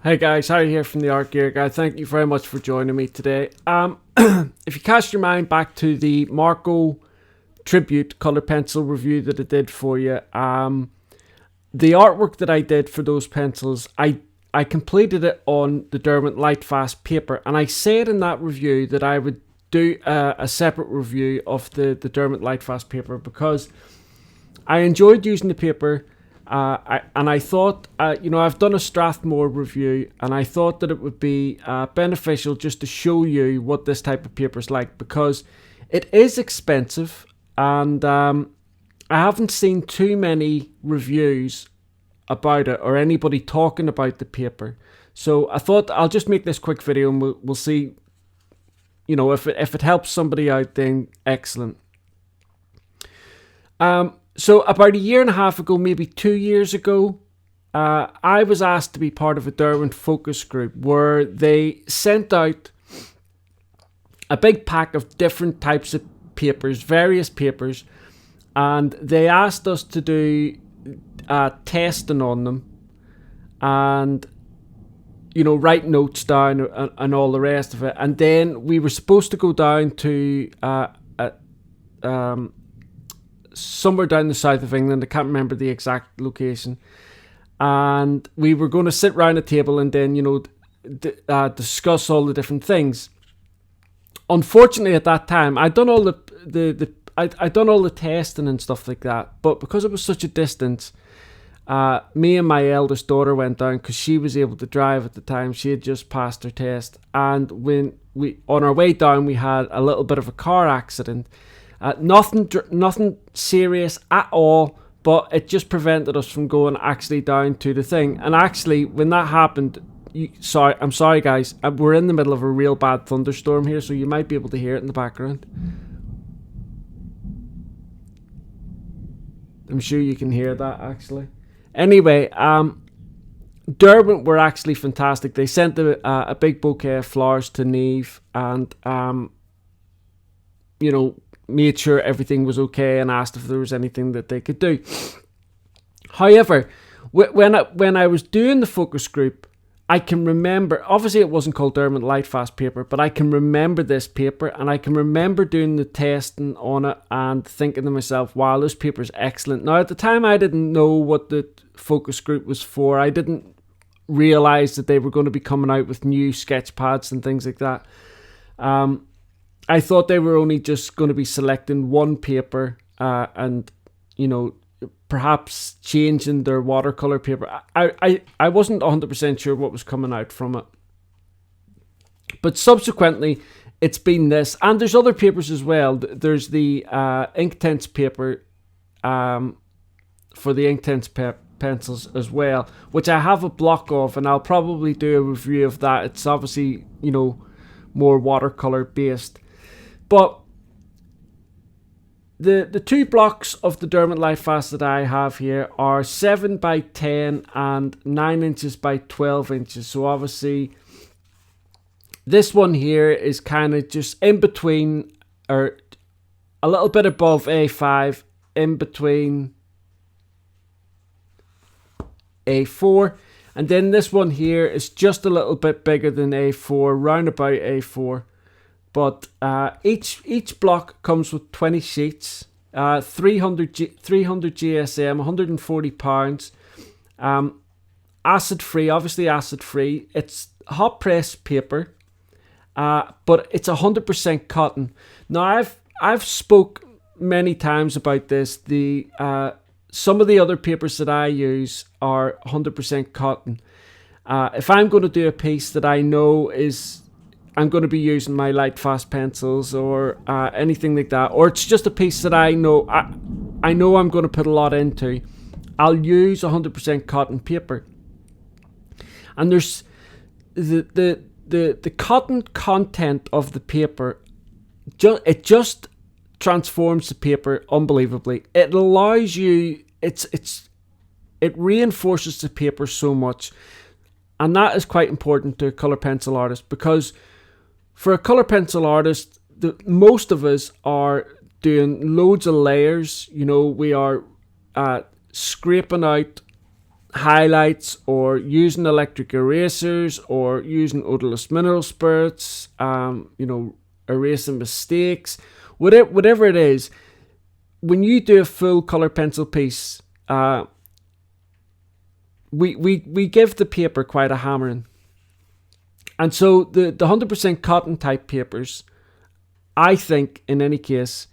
Hey guys, Harry here from the Art Gear Guy. Thank you very much for joining me today. If you cast your mind back to the Marco Tribute colour pencil review that I did for you, the artwork that I did for those pencils, I completed it on the Derwent Lightfast Paper, and I said in that review that I would do a separate review of the Derwent Lightfast Paper because I enjoyed using the paper. I thought, I've done a Strathmore review, and I thought that it would be beneficial just to show you what this type of paper is like, because it is expensive, and I haven't seen too many reviews about it or anybody talking about the paper. So I thought I'll just make this quick video, and we'll see, if it helps somebody out, then excellent. So about a year and a half ago, maybe 2 years ago, I was asked to be part of a Derwent focus group where they sent out a big pack of different types of papers, various papers, and they asked us to do testing on them and, write notes down and all the rest of it. And then we were supposed to go down to somewhere down the south of England. I can't remember the exact location, and we were going to sit round a table and then discuss all the different things. Unfortunately, at that time, I'd done all I'd done all the testing and stuff like that, but because it was such a distance, me and my eldest daughter went down because she was able to drive at the time. She had just passed her test, and when on our way down, we had a little bit of a car accident. Nothing serious at all, but it just prevented us from going actually down to the thing. And actually, when that happened, I'm sorry guys, we're in the middle of a real bad thunderstorm here, so you might be able to hear it in the background. I'm sure you can hear that actually. Anyway, Derwent were actually fantastic. They sent a big bouquet of flowers to Neve, and made sure everything was okay and asked if there was anything that they could do. However, when I was doing the focus group, I can remember, obviously it wasn't called Derwent Lightfast Paper, but I can remember this paper, and I can remember doing the testing on it and thinking to myself, wow, this paper is excellent. Now, at the time, I didn't know what the focus group was for. I didn't realise that they were going to be coming out with new sketch pads and things like that. I thought they were only just going to be selecting one paper and, perhaps changing their watercolor paper. I wasn't 100% sure what was coming out from it. But subsequently, it's been this. And there's other papers as well. There's the Inktense paper for the Inktense pencils as well, which I have a block of, and I'll probably do a review of that. It's obviously, more watercolor based. But the two blocks of the Derwent Lightfast that I have here are 7 by 10 and 9 inches by 12 inches. So obviously this one here is kind of just in between, or a little bit above A5, in between A4. And then this one here is just a little bit bigger than A4, round about A4. But each block comes with 20 sheets, 300 GSM, 140 pounds, acid free, obviously acid free. It's hot press paper, but it's 100% cotton. Now I've spoke many times about this. Some of the other papers that I use are 100% cotton. If I'm going to do a piece that I know I'm going to be using my Lightfast pencils or anything like that, or it's just a piece that I know I'm going to put a lot into, I'll use 100% cotton paper. And there's the cotton content of the paper, it just transforms the paper unbelievably. It allows you, it reinforces the paper so much, and that is quite important to a colour pencil artist, because for a colour pencil artist, most of us are doing loads of layers. We are scraping out highlights or using electric erasers or using odorless mineral spirits, erasing mistakes, whatever it is. When you do a full color pencil piece, we give the paper quite a hammering. And so the 100% cotton type papers, I think, in any case,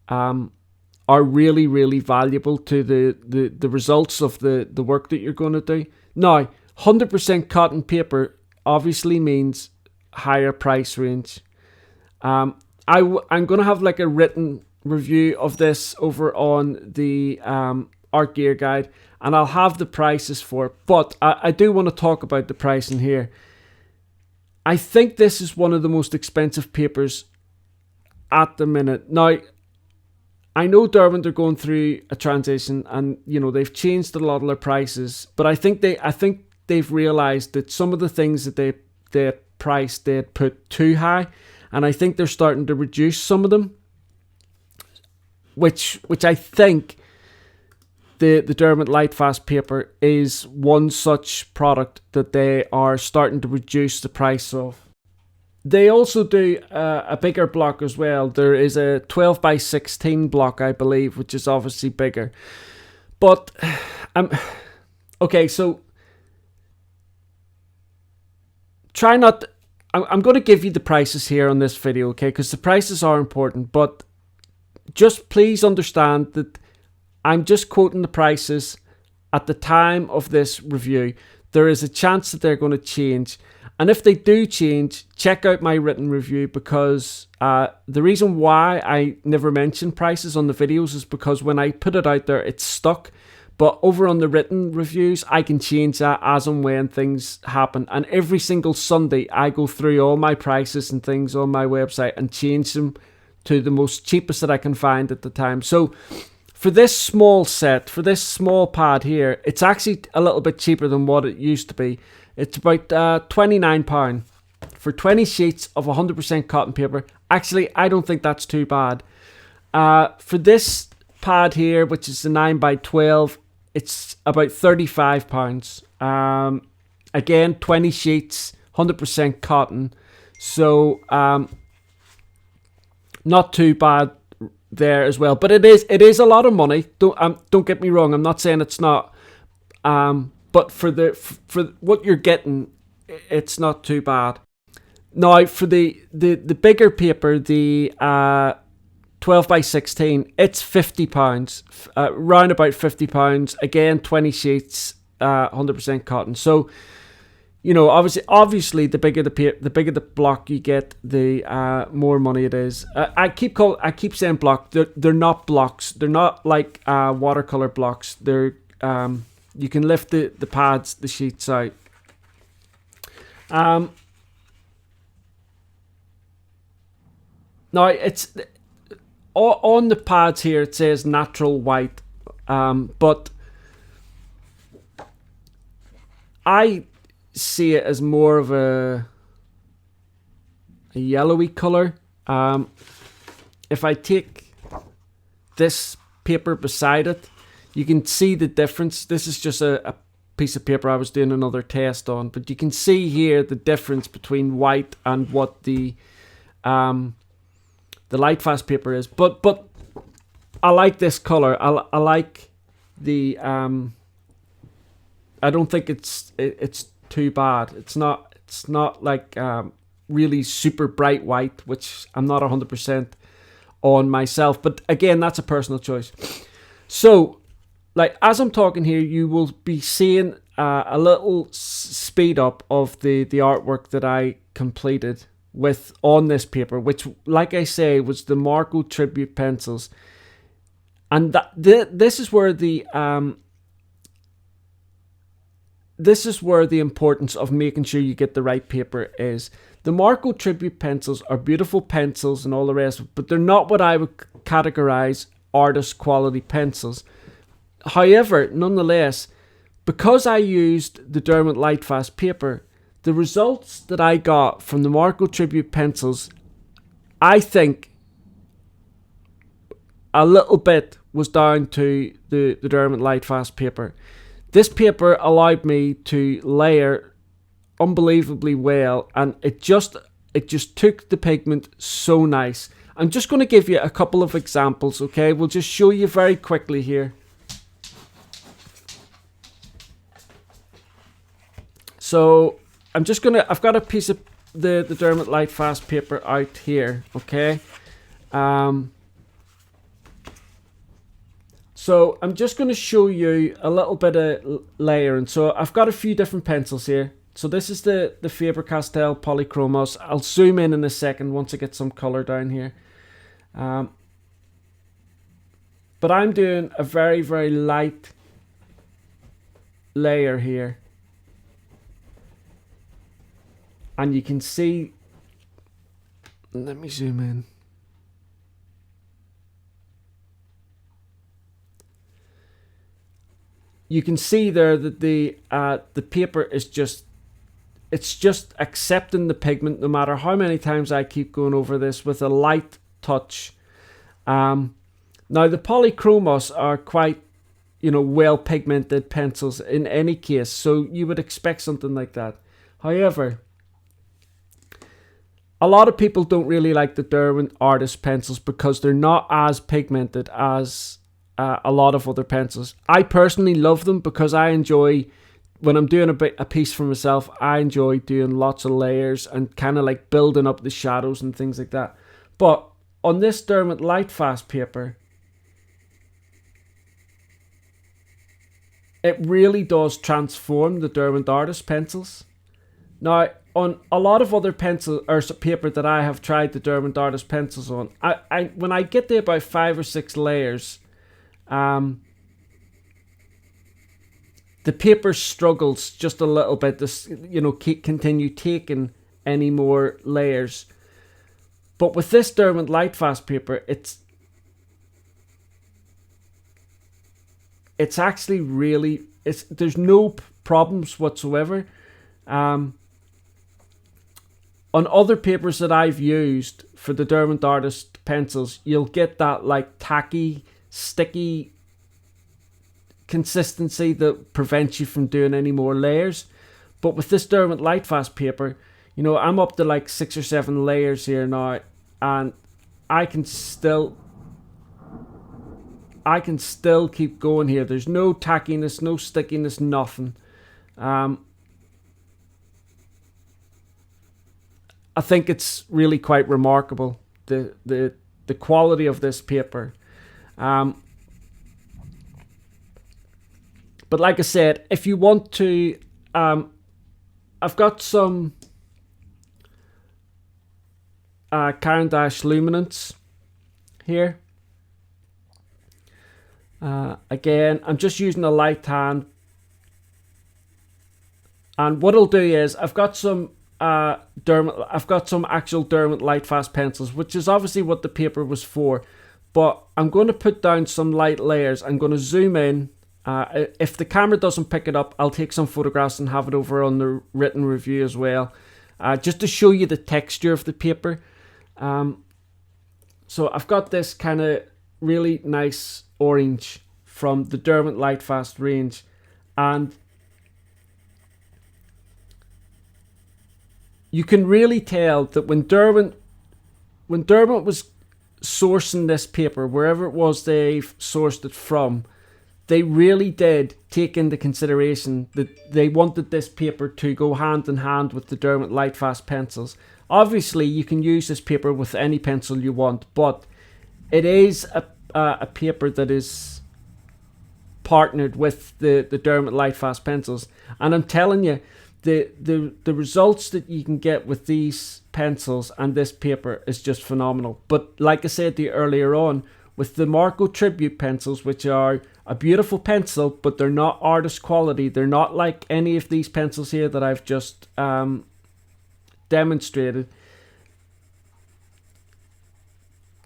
are really, really valuable to the results of the work that you're going to do. Now, 100% cotton paper obviously means higher price range. I'm going to have like a written review of this over on the Art Gear Guide, and I'll have the prices for it. But I do want to talk about the pricing here. I think this is one of the most expensive papers at the minute. Now, I know Derwent are going through a transition, and they've changed a lot of their prices. But I think they've realised that some of the things that they priced they had put too high, and I think they're starting to reduce some of them. Which I think the Derwent Lightfast Paper is one such product that they are starting to reduce the price of. They also do a bigger block as well. There is a 12 by 16 block, I believe, which is obviously bigger. But, okay, so try not... I'm going to give you the prices here on this video, okay, because the prices are important, but just please understand that I'm just quoting the prices at the time of this review. There is a chance that they're going to change. And if they do change, check out my written review, because the reason why I never mention prices on the videos is because when I put it out there, it's stuck. But over on the written reviews, I can change that as and when things happen. And every single Sunday, I go through all my prices and things on my website and change them to the most cheapest that I can find at the time. So for this small set, for this small pad here, it's actually a little bit cheaper than what it used to be. It's about £29 for 20 sheets of 100% cotton paper. Actually, I don't think that's too bad. For this pad here, which is the 9x12, it's about £35. Again, 20 sheets, 100% cotton. So not too bad there as well. But it is a lot of money. Don't get me wrong. I'm not saying it's not. But for what you're getting, it's not too bad. Now, for the bigger paper, the 12 by 16, it's £50, round about £50. Again, 20 sheets, 100% cotton. So, obviously, the bigger the block you get, the more money it is. I keep saying block. They're not blocks. They're not like watercolor blocks. They're you can lift the pads, the sheets out. Now, it's on the pads here, it says natural white, but I see it as more of a yellowy color. If I take this paper beside it, you can see the difference. This is just a piece of paper I was doing another test on, but you can see here the difference between white and what the Lightfast paper is. But I like this color. I like the I don't think it's too bad. It's not like really super bright white, which I'm not 100% on myself. But again, that's a personal choice. So, like, as I'm talking here, you will be seeing a little speed up of the artwork that I completed on this paper, which, like I say, was the Marco Tribute pencils. And this is where the importance of making sure you get the right paper is. The Marco Tribute pencils are beautiful pencils and all the rest, but they're not what I would categorize artist quality pencils. However, nonetheless, because I used the Derwent Lightfast paper, the results that I got from the Marco Tribute pencils, I think a little bit was down to the Derwent Lightfast paper. This paper allowed me to layer unbelievably well, and it just took the pigment so nice. I'm just going to give you a couple of examples, okay? We'll just show you very quickly here. So I'm just gonna, I've got a piece of the Derwent Lightfast paper out here, okay? So I'm just going to show you a little bit of layering. So I've got a few different pencils here. So this is the Faber-Castell Polychromos. I'll zoom in a second once I get some color down here. But I'm doing a very, very light layer here. And you can see, let me zoom in. You can see there that the paper is just, it's just accepting the pigment no matter how many times I keep going over this with a light touch. Now the Polychromos are quite, well pigmented pencils in any case, so you would expect something like that. However, a lot of people don't really like the Derwent artist pencils because they're not as pigmented as a lot of other pencils. I personally love them because I enjoy, when I'm doing a piece for myself, I enjoy doing lots of layers and kind of like building up the shadows and things like that. But on this Derwent Lightfast paper, it really does transform the Derwent artist pencils. Now, on a lot of other pencil or paper that I have tried the Derwent artist pencils on, when I get to about 5 or 6 layers, the paper struggles just a little bit to continue taking any more layers. But with this Derwent Lightfast paper, it's actually really, there's no problems whatsoever. On other papers that I've used for the Derwent artist pencils, you'll get that like tacky, sticky consistency that prevents you from doing any more layers. But with this Derwent Lightfast paper, I'm up to like 6 or 7 layers here now, and I can still keep going here. There's no tackiness, no stickiness, nothing. I think it's really quite remarkable, the quality of this paper. But like I said, if you want to, I've got some Caran d'Ache luminance here. Again, I'm just using a light hand, and what I'll do is I've got some actual Derwent Lightfast pencils, which is obviously what the paper was for. But I'm going to put down some light layers. I'm going to zoom in. If the camera doesn't pick it up, I'll take some photographs and have it over on the written review as well, just to show you the texture of the paper. So I've got this kind of really nice orange from the Derwent Lightfast range, and you can really tell that when Derwent was sourcing this paper, wherever it was they've sourced it from, they really did take into consideration that they wanted this paper to go hand in hand with the Derwent Lightfast pencils. Obviously, you can use this paper with any pencil you want, but it is a paper that is partnered with the Derwent Lightfast pencils. And I'm telling you, the results that you can get with these pencils and this paper is just phenomenal. But like I said to you earlier on, with the Marco Tribute pencils, which are a beautiful pencil, but they're not artist quality, they're not like any of these pencils here that I've just demonstrated.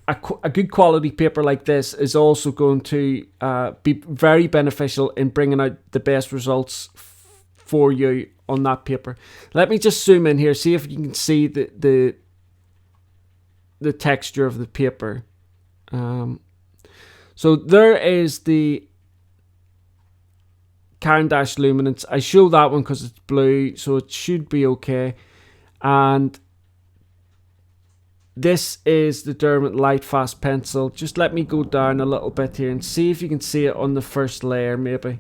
A good quality paper like this is also going to be very beneficial in bringing out the best results for you on that paper. Let me just zoom in here, see if you can see the texture of the paper. So there is the Caran d'Ache Luminance. I show that one because it's blue, so it should be okay. And this is the Derwent Lightfast pencil. Just let me go down a little bit here and see if you can see it on the first layer, maybe.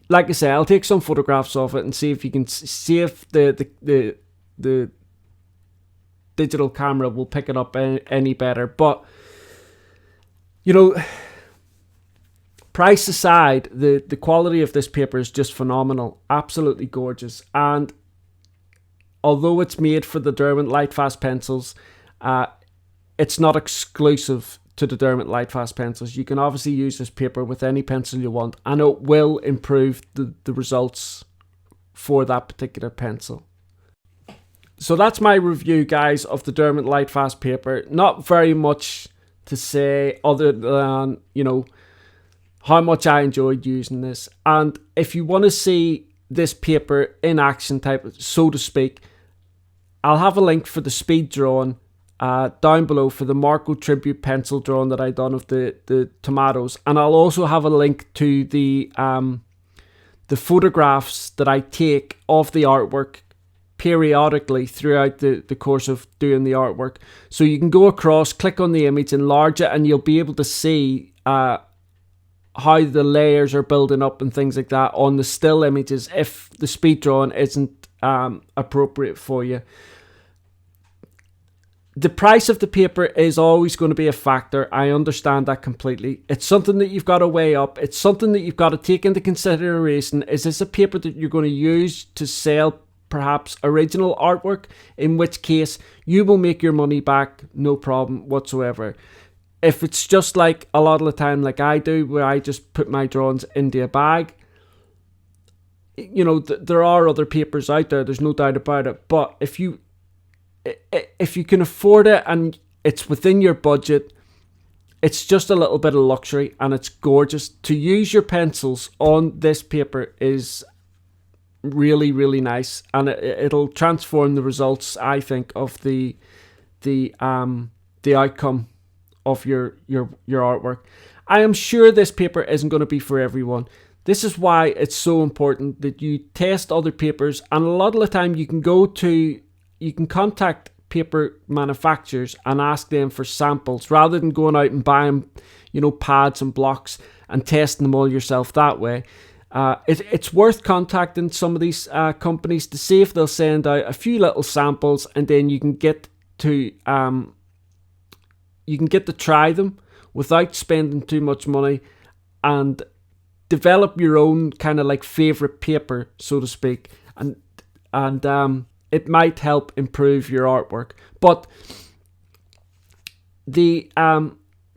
Like I say, I'll take some photographs of it and see if you can see if the digital camera will pick it up any better. But you know, price aside, the quality of this paper is just phenomenal, absolutely gorgeous. And although it's made for the Derwent Lightfast pencils, it's not exclusive to the Derwent Lightfast pencils. You can obviously use this paper with any pencil you want, and it will improve the results for that particular pencil. So that's my review, guys, of the Derwent Lightfast paper. Not very much to say other than, you know, how much I enjoyed using this. And if you want to see this paper in action, type, so to speak, I'll have a link for the speed drawing down below for the Marco tribute pencil drawing that I done of the tomatoes, and I'll also have a link to the photographs that I take of the artwork periodically throughout the course of doing the artwork. So you can go across, click on the image, enlarge it, and you'll be able to see how the layers are building up and things like that on the still images if the speed drawing isn't appropriate for you. The price of the paper is always going to be a factor. I understand that completely. It's something that you've got to weigh up. It's something that you've got to take into consideration. Is this a paper that you're going to use to sell perhaps original artwork? In which case, you will make your money back, no problem whatsoever. If it's just like a lot of the time, like I do, where I just put my drawings into a bag, you know, there are other papers out there, there's no doubt about it. But if you can afford it and it's within your budget, it's just a little bit of luxury and it's gorgeous. To use your pencils on this paper is really, really nice, and it'll transform the results, I think, of the outcome of your artwork. I am sure this paper isn't going to be for everyone. This is why it's so important that you test other papers, and a lot of the time you can contact paper manufacturers and ask them for samples rather than going out and buying, you know, pads and blocks and testing them all yourself that way. It's worth contacting some of these companies to see if they'll send out a few little samples, and then you can get to try them without spending too much money and develop your own kind of like favorite paper, so to speak, and it might help improve your artwork. But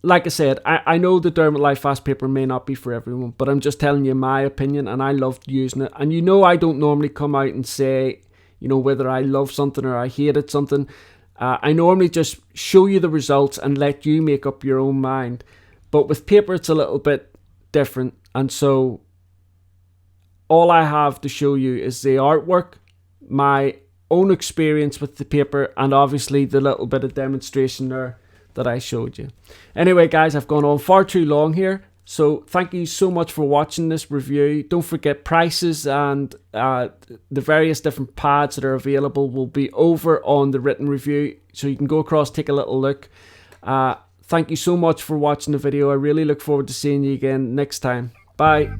like I said, I know the Derwent Lightfast paper may not be for everyone, but I'm just telling you my opinion, and I loved using it. And you know, I don't normally come out and say, you know, whether I love something or I hated something. I normally just show you the results and let you make up your own mind. But with paper, it's a little bit different. And so all I have to show you is the artwork, my own experience with the paper, and obviously the little bit of demonstration there that I showed you. Anyway, guys, I've gone on far too long here. So thank you so much for watching this review. Don't forget, prices and the various different pads that are available will be over on the written review. So you can go across, take a little look. Thank you so much for watching the video. I really look forward to seeing you again next time. Bye.